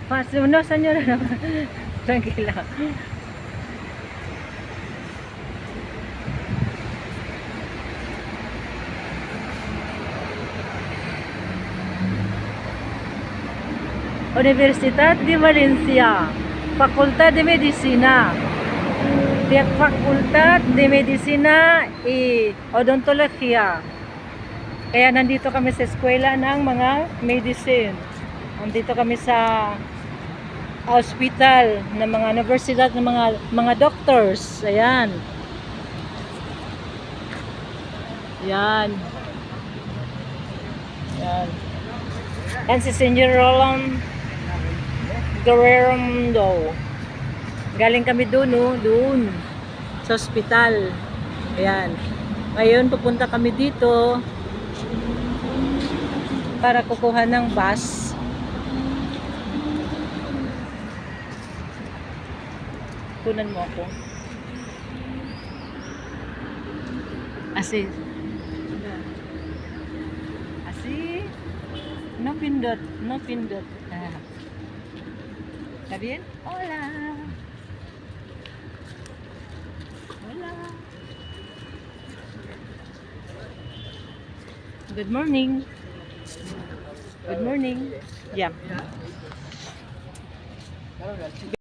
No, señora, no. Tranquila. Universidad de Valencia, Facultad de Medicina, Facultad de Medicina y Odontologia. Kaya nandito kami sa eskwela ng mga medicine. Nandito kami sa hospital ng mga universidad ng mga doctors. Ayan. Yan. Yan. Yan si Senior Roland Guerrero. Galing kami doon, no? Doon sa hospital. Ayan. Ngayon pupunta kami dito para kukuha ng bus. Kunan mo ako. Asi. No pindot, no pindot. ¿Está bien? Hola. Hola. Good morning. Good morning. Yeah.